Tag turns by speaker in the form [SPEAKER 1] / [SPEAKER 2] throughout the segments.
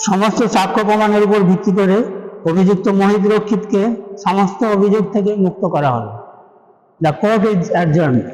[SPEAKER 1] সমস্ত সাক্ষ্য প্রমাণের উপর ভিত্তি করে অভিযুক্ত মোহিত রক্ষিতকে সমস্ত অভিযোগ থেকে মুক্ত করা হলো। The court is adjourned.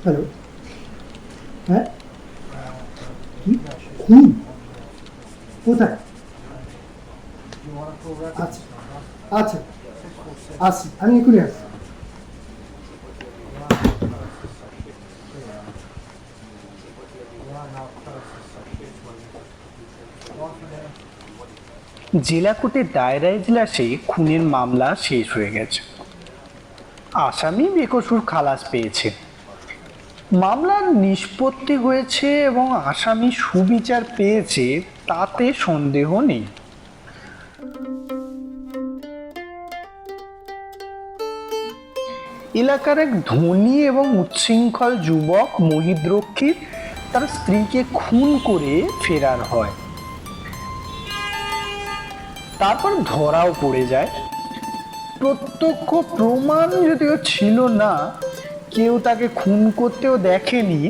[SPEAKER 2] Hello, হ্যাঁ, কি খুন? কোথায়? আচ্ছা আচ্ছা, আসছি, আমি এখনই আসছি।
[SPEAKER 3] জেলা কোর্টের দায়রা এজলাসে খুনের মামলা শেষ হয়ে গেছে। আসামি বেকসুর খালাস পেয়েছে, মামলার নিষ্পত্তি হয়েছে এবং আসামি সুবিচার পেয়েছে, তাতে সন্দেহ নেই। এলাকার এক ধনী এবং উচ্ছৃঙ্খল যুবক মোহিত রক্ষিত তার স্ত্রীকে খুন করে ফেরার হয়, তারপর ধরাও পড়ে যায়। প্রত্যক্ষ প্রমাণ যদিও ছিল না, কেউ তাকে খুন করতেও দেখেনি,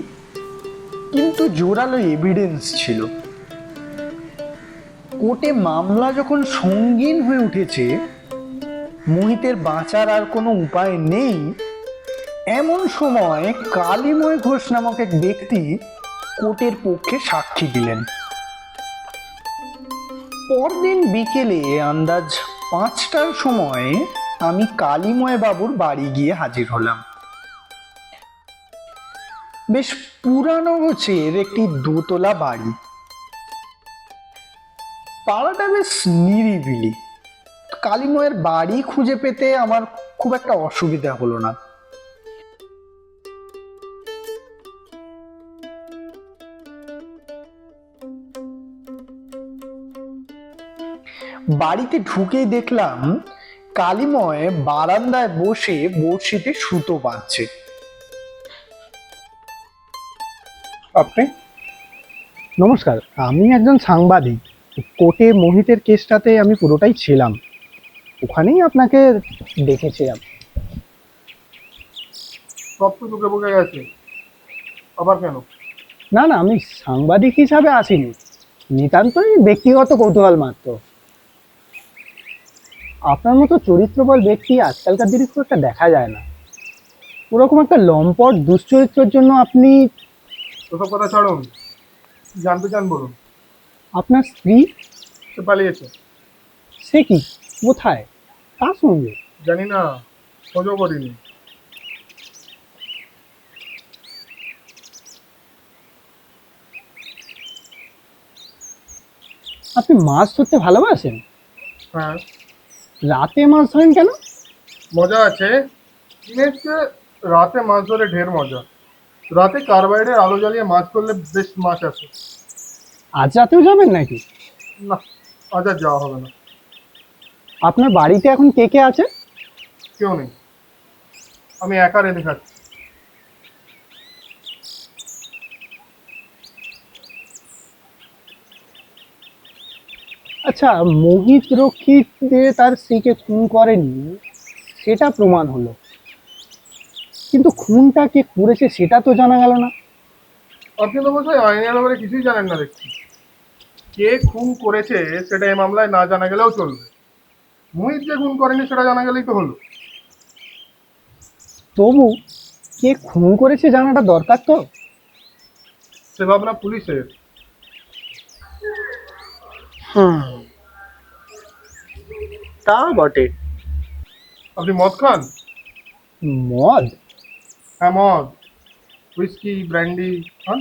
[SPEAKER 3] কিন্তু জোরালো এভিডেন্স ছিল। কোর্টে মামলা যখন সঙ্গীন হয়ে উঠেছে, মোহিতের বাঁচার আর কোনো উপায় নেই, এমন সময় কালীময় ঘোষ নামক এক ব্যক্তি কোর্টের পক্ষে সাক্ষী দিলেন। পরদিন বিকেলে আন্দাজ 5টার সময় আমি কালীময় বাবুর বাড়ি গিয়ে হাজির হলাম। বেশ পুরানো গোছের একটি দোতলা বাড়ি, পাড়াটা বেশ নিরিবিলি। কালীময়ের বাড়ি খুঁজে পেতে আমার খুব একটা অসুবিধা হলো না। বাড়িতে ঢুকেই দেখলাম কালীময় বারান্দায় বসে বড়শিতে সুতো বাঁধছে।
[SPEAKER 2] আপনি? নমস্কার, আমি একজন সাংবাদিক। কোর্টে মোহিতের কেসটাতে আমি পুরোটাই ছিলাম, ওখানেই আপনাকে দেখেছিলাম।
[SPEAKER 4] সব তো ঢুকে বুকে গেছে, আবার কেন?
[SPEAKER 2] না না, আমি সাংবাদিক হিসাবে আসিনি, নিতান্তই ব্যক্তিগত কৌতূহল মাত্র। আপনার মতো চরিত্রবল ব্যক্তি আজকালকার দিনে খুব একটা দেখা যায় না। ওরকম একটা লম্পট দুশ্চরিত্রের জন্য আপনি...
[SPEAKER 4] ওসব কথা ছাড়ুন, জানতে চান বলুন।
[SPEAKER 2] আপনার স্ত্রী?
[SPEAKER 4] সে পালিয়েছে।
[SPEAKER 2] সে কি? কোথায়? কার সঙ্গে?
[SPEAKER 4] জানি না, খোঁজও করিনি।
[SPEAKER 2] আপনি মাছ ধরতে ভালোবাসেন?
[SPEAKER 4] হ্যাঁ।
[SPEAKER 2] রাতে মাছ ধরেন কেন?
[SPEAKER 4] মজা আছে, কিনেছে। রাতে মাছ ধরে ঢের মজা। রাতে কার্বাইডের আলো জ্বালিয়ে মাছ করলে বেশ মাছ আসে।
[SPEAKER 2] আজ রাতেও যাবেন নাকি?
[SPEAKER 4] না, আজ আর যাওয়া হবে না।
[SPEAKER 2] আপনার বাড়িতে এখন কে কে আছে?
[SPEAKER 4] কেউ নেই, আমি একা রেঁধে খাচ্ছি।
[SPEAKER 2] আচ্ছা, মোহিত রক্ষিত যে তার স্ত্রীকে খুন করেনি সেটা প্রমাণ হলো, কিন্তু খুনটা কে করেছে সেটা তো জানা গেল না।
[SPEAKER 4] আপনি তো বোধহয় আইনের ব্যাপারে কিছুই জানেন না দেখছি। কে খুন করেছে সেটা এই মামলায় না জানা গেলেও চলবে। মোহিত যে খুন করেনি সেটা জানা গেলেই তো হলো।
[SPEAKER 2] তবু কে খুন করেছে জানাটা দরকার তো।
[SPEAKER 4] সে ভাবনা পুলিশের।
[SPEAKER 2] তা বটে।
[SPEAKER 4] আপনি মদ খান?
[SPEAKER 2] মদ?
[SPEAKER 4] হ্যাঁ, মদ, হুইস্কি, ব্র্যান্ডি খান?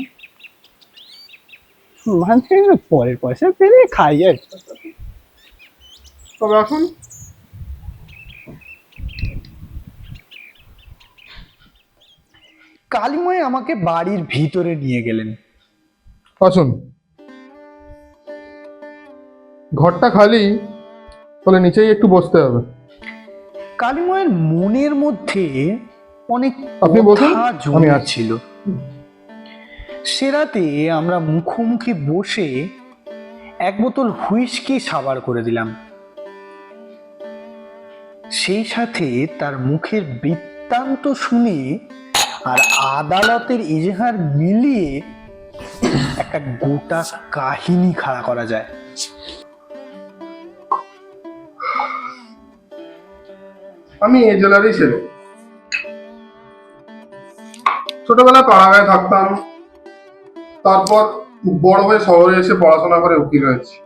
[SPEAKER 2] মানে পরের পয়সা পেলে খাই আর কি।
[SPEAKER 4] তবে আসুন।
[SPEAKER 3] কালীময় আমাকে বাড়ির ভিতরে নিয়ে গেলেন।
[SPEAKER 4] আসুন। ঘরটা খালি, তাহলে নিচেই একটু বসতে হবে।
[SPEAKER 3] কালিময়ের মনের মধ্যে অনেক
[SPEAKER 4] আপনি বসুন,
[SPEAKER 3] কথা
[SPEAKER 4] আমি আসছি।
[SPEAKER 3] জমেছিল। সে রাতে আমরা মুখোমুখি বসে এক বোতল হুইস্কি সাবার করে দিলাম, সেই সাথে তার মুখের বৃত্তান্ত শুনে আর আদালতের ইজহার মিলিয়ে একটা গোটা কাহিনী খাড়া করা যায়।
[SPEAKER 4] আমি এই জেলারই ছেলে। ছোটবেলায় পাড়াগাঁয়ে থাকতাম, তারপর বড় হয়ে শহরে এসে পড়াশোনা করে উকিল হয়েছি।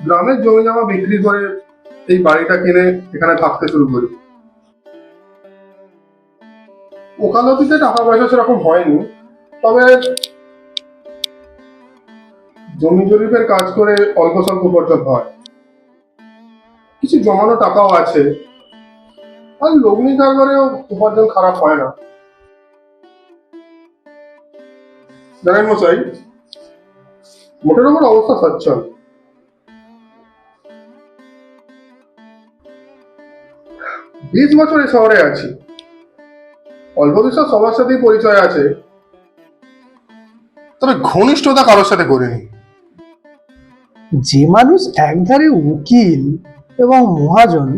[SPEAKER 4] গ্রামের জমি জমা বিক্রি করে এই বাড়িটা কিনে এখানে থাকতে শুরু করি। ওকালতিতে টাকা পয়সা সেরকম হয়নি, তবে জমি জরিপের কাজ করে অল্প স্বল্প উপার্জন হয়। কিছু জমানো টাকাও আছে, আর লগ্নি কারবারেও উপার্জন খারাপ হয় না। জানেন মশাই, মোটের উপর অবস্থা সচ্ছল। 20 বছর এই শহরে আছি, অল্প বিস্তর সবার সাথেই পরিচয় আছে, তবে ঘনিষ্ঠতা কারোর সাথে করিনি।
[SPEAKER 2] যে মানুষ একধারে উকিল এবং মহাজন,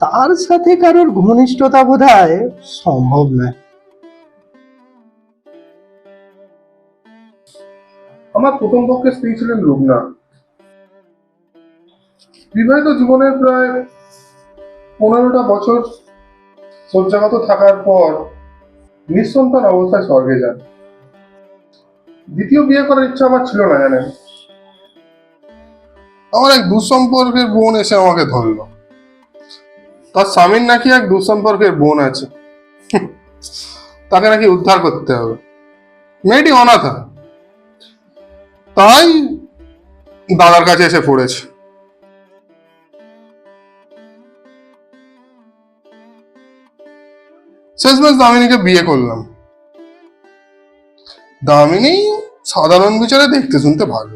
[SPEAKER 2] তার সাথে কারোর ঘনিষ্ঠতা বোধহয় সম্ভব নয়।
[SPEAKER 4] আমার প্রথম পক্ষের স্ত্রী ছিলেন রুবনা। বিবাহিত জীবনের প্রায় 15টা বছর শয্যাগত থাকার পর নিঃসন্তান অবস্থায় স্বর্গে যান। দ্বিতীয় বিয়ে করার ইচ্ছা আমার ছিল না, জানেন। আমার এক দুঃসম্পর্কের বোন এসে আমাকে ধরলো। তার স্বামীর নাকি এক দুঃসম্পর্কের বোন আছে, তাকে নাকি উদ্ধার করতে হবে। মেয়েটি অনাথা, তাই দাদার কাছে এসে পড়েছে। শেষমেশ দামিনীকে বিয়ে করলাম। দামিনী সাধারণ বিচারে দেখতে শুনতে ভালো,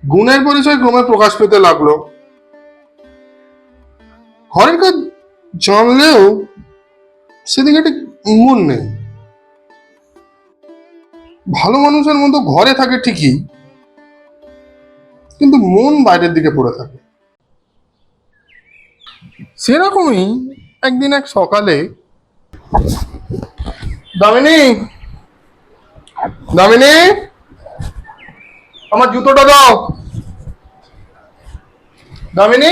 [SPEAKER 4] গুণের পরিচয় ক্রমে প্রকাশ পেতে লাগলো। ঘরের কাজ জানলেও সেদিকে ঠিক মন নেই। ভালো মানুষের মতো ঘরে থাকে ঠিকই, কিন্তু মন বাইরের দিকে পড়ে থাকে। সেরকমই একদিন এক সকালে, দামিনী, দামিনী, আমার জুতোটা দাও। দামিনী,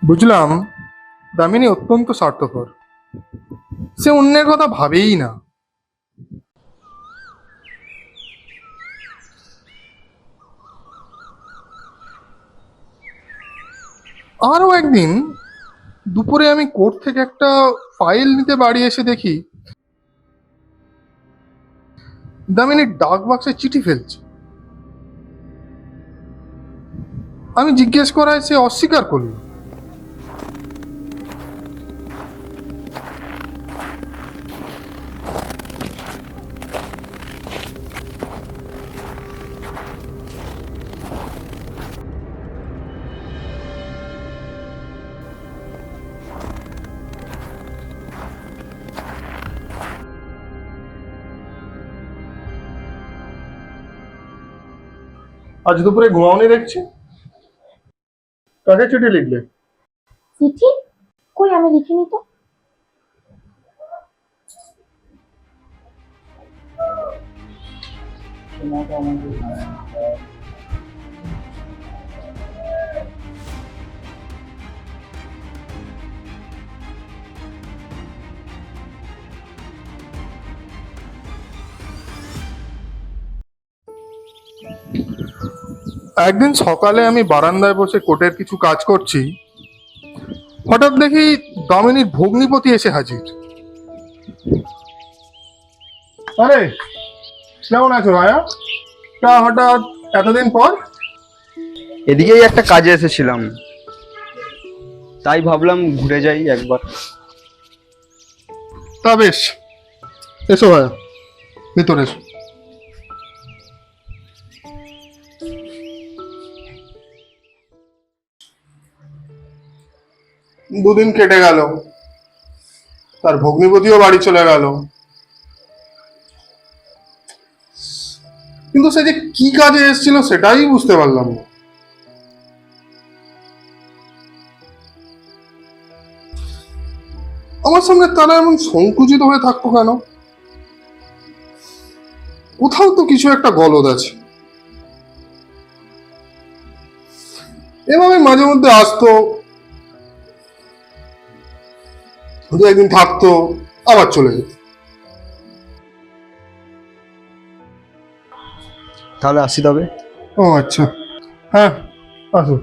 [SPEAKER 4] বুঝলাম দামিনী অত্যন্ত স্বার্থপর। সে অন্যের কথা ভাবেই না। আরও একদিন দুপুরে আমি কোর্ট থেকে একটা ফাইল নিতে বাড়ি এসে দেখি দামিনী ডাক বাক্সে চিঠি ফেলছে। আমি জিজ্ঞেস করায় সে অস্বীকার করল। আজ দুপুরে ঘুমাওনি দেখছি, কাকে চিঠি লিখলে?
[SPEAKER 5] চিঠি? কই, আমি লিখিনি তো।
[SPEAKER 4] একদিন সকালে আমি বারান্দায় বসে কোর্টের কিছু কাজ করছি, হঠাৎ দেখি দামিনীর ভগ্নিপতি এসে হাজির। আরে কেমন আছো রায়া? তা হঠাৎ এতদিন পর?
[SPEAKER 6] এদিকেই একটা কাজে এসেছিলাম, তাই ভাবলাম ঘুরে যাই একবার।
[SPEAKER 4] তা বেশ, এসো ভাইয়া, ভিতরে এসো। দুদিন কেটে গেল, তার ভগ্নিপতিও বাড়ি চলে গেল, কিন্তু সে যে কি কাজে এসেছিল সেটাই বুঝতে পারলাম না। আমার সামনে তারা এমন সংকুচিত হয়ে থাকতো কেন? কোথাও তো কিছু একটা গলদ আছে। এভাবে মাঝে মধ্যে আসতো, দু একদিন থাকতো, আবার চলে যেত।
[SPEAKER 6] তাহলে আসি তবে।
[SPEAKER 4] ও আচ্ছা, হ্যাঁ আসো।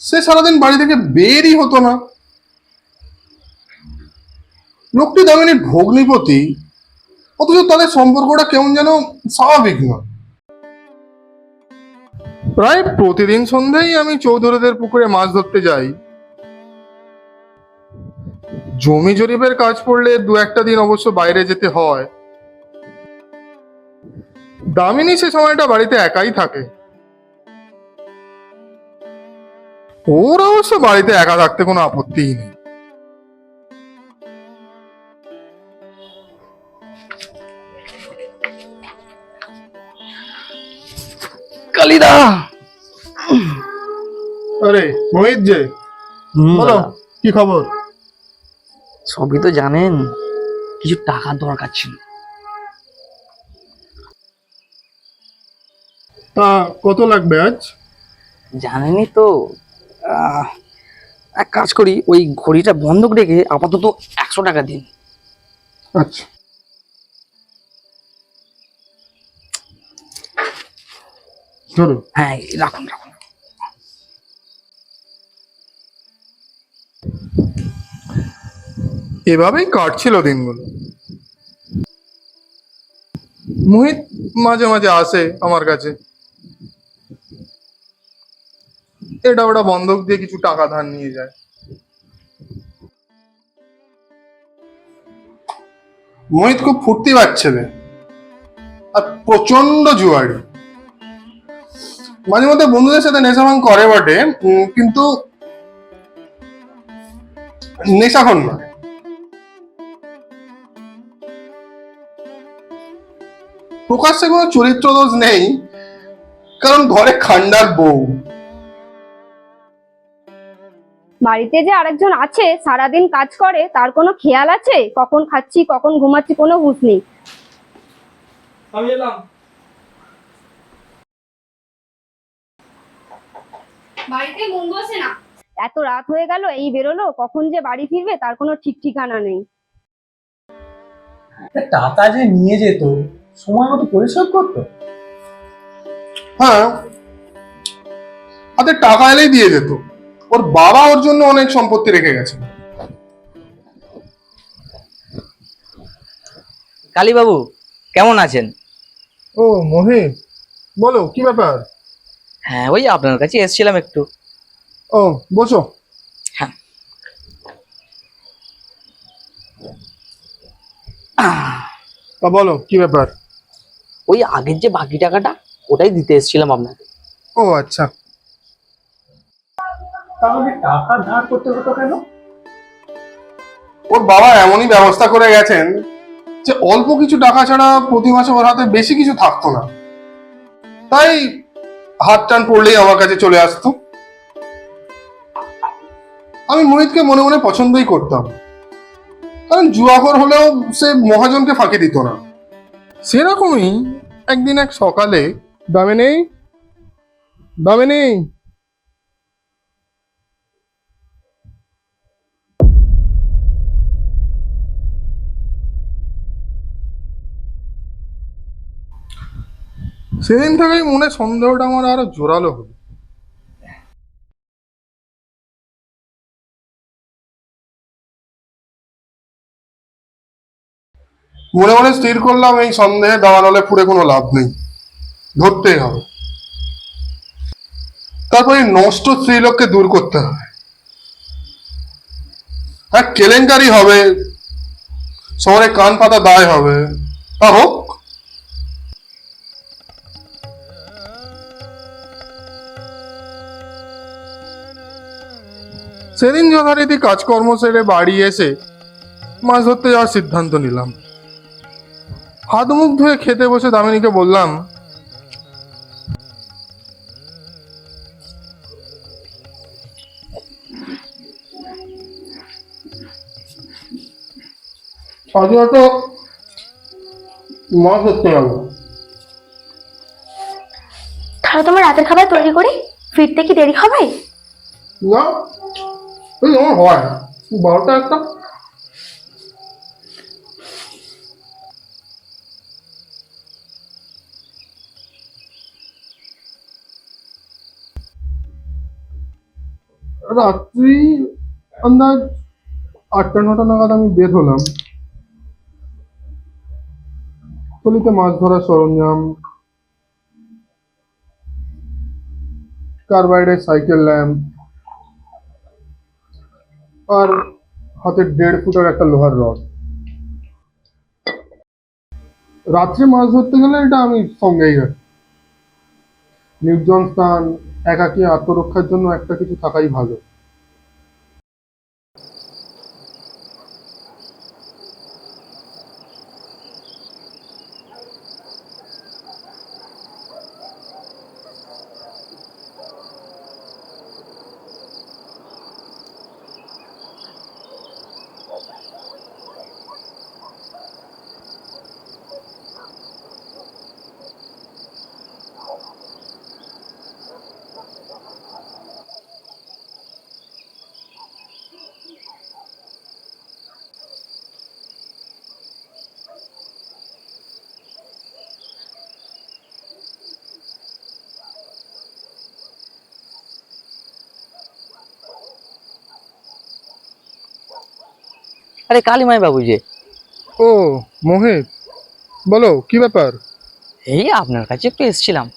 [SPEAKER 4] সে সারাদিন বাড়ি থেকে বেরই হতো না। লোকটি দামিনীর ভগ্নিপতি, অথচ তাদের সম্পর্কটা কেমন যেন স্বাভাবিক নয়। প্রায় প্রতিদিন সন্ধ্যায় আমি চৌধুরীদের পুকুরে মাছ ধরতে যাই। জমি জরিপের কাজ পড়লে দু একটা দিন অবশ্য বাইরে যেতে হয়। দামিনী সে সময়টা বাড়িতে একাই থাকে। ওর অবশ্য বাড়িতে একা থাকতে কোনো আপত্তিই নেই।
[SPEAKER 6] কালিদা,
[SPEAKER 4] আরে মোহিত যে, বলো কি খবর?
[SPEAKER 7] সবই তো জানেন, কিছু টাকার দরকার ছিল।
[SPEAKER 4] তা কত লাগবে আজ?
[SPEAKER 7] জানেনই তো, এক কাজ করি, ওই ঘড়িটা বন্ধক রেখে আপাতত 100 টাকা দিন।
[SPEAKER 4] আচ্ছা, ধরো।
[SPEAKER 7] হ্যাঁ, রাখুন রাখুন।
[SPEAKER 4] এভাবেই কাটছিল দিনগুলো। মোহিত মাঝে মাঝে আসে আমার কাছে, এটা ওটা বন্ধক দিয়ে কিছু টাকা ধার নিয়ে যায়। মোহিত খুব ফুর্তি পাচ্ছে আর প্রচন্ড জুয়ারি। মাঝে মধ্যে বন্ধুদের সাথে নেশা ভাঙ করে বটে, কিন্তু নেশাখোর নয়। প্রকাশ্যে কোনো চরিত্র দোষ নেই, কারণ ঘরে খান্ডার বউ।
[SPEAKER 8] বাড়িতে যে আরেকজন আছে সারাদিন কাজ করে, তার কোনো খেয়াল আছে? কখন খাচ্ছি কখন ঘুমাচ্ছি কোনো হুঁশ নেই।
[SPEAKER 1] আমি এলাম।
[SPEAKER 8] বাড়িতে মন বসে না, এত রাত হয়ে গেল, এই বেরোলো, কখন যে বাড়ি ফিরবে তার কোনো ঠিক ঠিকানা নেই।
[SPEAKER 2] টাকা যে নিয়ে যেত সময় মতো পরিশোধ করতো।
[SPEAKER 4] হ্যাঁ, হাতে টাকা এলেই দিয়ে যেত। ওর বাবা ওর জন্য অনেক সম্পত্তি রেখে গেছে।
[SPEAKER 7] কালীবাবু কেমন আছেন?
[SPEAKER 4] ও মোহিত, বলো কি ব্যাপার?
[SPEAKER 7] হ্যাঁ, ওই আপনার কাছে এসেছিলাম একটু।
[SPEAKER 4] ও বসো।
[SPEAKER 7] হ্যাঁ।
[SPEAKER 4] তা বলো কি ব্যাপার?
[SPEAKER 7] ওই আগের যে বাকি টাকাটা, ওটাই দিতে এসেছিলাম আপনাকে।
[SPEAKER 4] ও আচ্ছা,
[SPEAKER 2] তাহলে টাকা ধার করতে হতো কেন?
[SPEAKER 4] ওর বাবা এমনই ব্যবস্থা করে গেছেন যে অল্প কিছু টাকা ছাড়া প্রতি মাসে ওর হাতে বেশি কিছু থাকতো না, তাই হাত টান পড়লেই আমার কাছে চলে আসতো। আমি মোহিতকে মনে মনে পছন্দই করতাম, কারণ জুয়াখোর হলেও সে মহাজনকে ফাঁকি দিত না। সেরকমই একদিন এক সকালে, দামিনী সেদিন থেকেই মনে সন্দেহটা আমার আরো জোরালো হলো। মনে মনে স্থির করলাম এই সন্দেহে দাঁড়ালে পুরে কোনো লাভ নেই, ধরতেই হবে। তারপর এই নষ্ট স্ত্রীলোককে দূর করতে হবে। হ্যাঁ, কেলেঙ্কারি হবে, শহরে কান পাতা দায় হবে, তা হোক। সেদিন যথারীতি কাজকর্ম সেরে বাড়ি এসে মাছ ধরতে যাওয়ার সিদ্ধান্ত নিলাম। হাত মুখ ধুয়ে খেতে বসে দামিনীকে বললাম, আজকে তো মাছ ধরতে যাবো।
[SPEAKER 5] তাহলে তোমার রাতের খাবার তৈরি করি, ফিরতে কি দেরি হবে?
[SPEAKER 4] না, ওই আমার হয় 12টা 1টা। রাত্রি আন্দাজ 8টা 9টা নাগাদ আমি বের হলাম। থলিতে মাছ ধরার সরঞ্জাম, কার্বাইডের সাইকেল ল্যাম্প আর হাতে 1.5 ফুটের একটা লোহার রড। রাত্রে মাছ ধরতে গেলে এটা আমি সঙ্গেই রাখি। নির্জন স্থান, একাকী আত্মরক্ষার জন্য একটা কিছু থাকাই ভালো।
[SPEAKER 7] আরে কালিমাই বাবু যে,
[SPEAKER 4] ও মোহিত, বলো কি ব্যাপার?
[SPEAKER 7] এই আপনার কাছে একটু এসেছিলাম।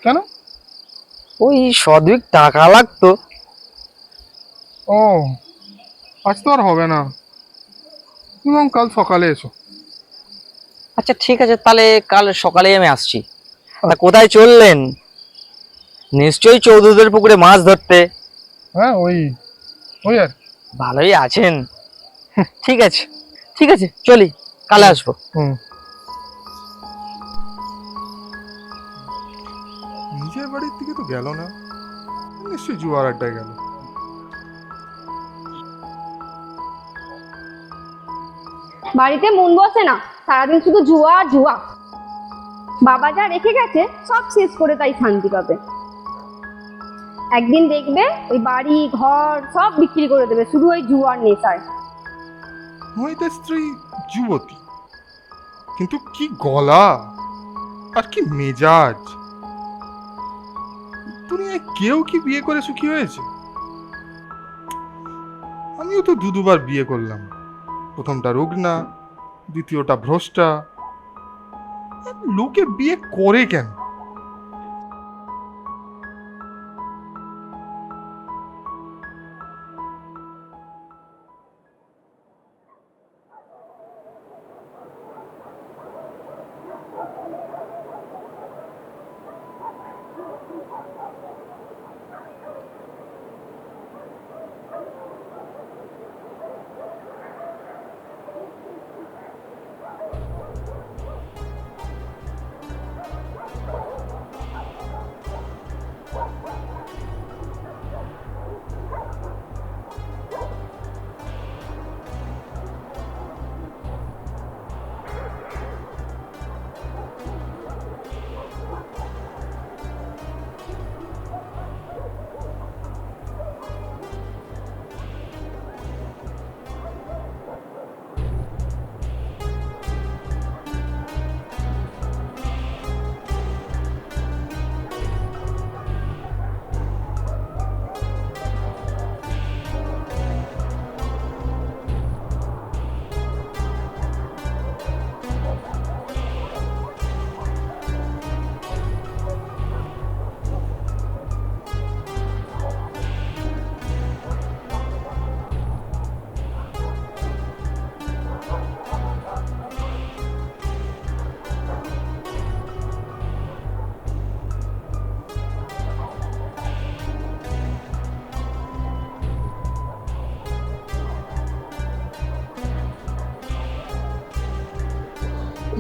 [SPEAKER 4] কেন?
[SPEAKER 7] ওই 100 টাকা লাগতো।
[SPEAKER 4] ও, আজ তো আর হবে না, এবং কাল সকালে এসো।
[SPEAKER 7] আচ্ছা ঠিক আছে, তাহলে কাল সকালেই আমি আসছি। তা কোথায় চললেন? নিশ্চয়ই চৌধুরীদের পুকুরে মাছ ধরতে।
[SPEAKER 4] হ্যাঁ, ওই ওই আর কি।
[SPEAKER 7] ভালোই আছেন। ঠিক আছে ঠিক আছে, চলি, কালে আসবো।
[SPEAKER 4] নিজের বাড়ির দিকে তো গেল না, নিশ্চয়ই জুয়ার আড্ডায় গেল।
[SPEAKER 8] বাড়িতে মন বসে না, সারাদিন শুধু জুয়া আর জুয়া। বাবা যা রেখে গেছে সব শেষ করে তাই শান্তি পাবে। একদিন দেখবে ওই বাড়ি ঘর সব বিক্রি করে দেবে শুধু ওই জুয়ার নেশায়।
[SPEAKER 4] মোহিতের স্ত্রী যুবতী, কিন্তু কি গলা আর কি মেজাজ! দুনিয়ায় কেউ কি বিয়ে করে সুখী হয়েছে? আমিও তো দুবার বিয়ে করলাম, প্রথমটা রুগ্না, দ্বিতীয়টা ভ্রষ্টা। লোকে বিয়ে করে কেন?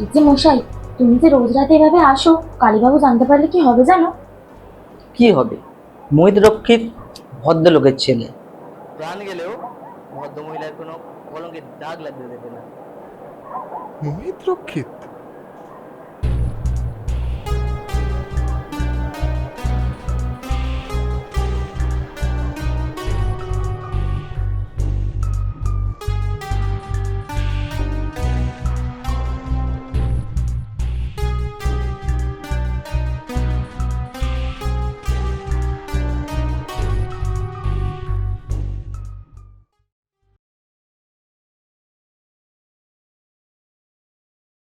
[SPEAKER 5] এই যে মশাই, তুমি যে রোজ রাতে এভাবে আসো, কালীবাবু জানতে পারলে কি হবে জানো?
[SPEAKER 7] কি হবে? মোহিত রক্ষিত ভদ্রলোকের ছেলে, প্রাণ গেলেও ভদ্র মহিলার কোনো কলঙ্কের দাগ লাগতে দেবে না।
[SPEAKER 4] মোহিত রক্ষিত?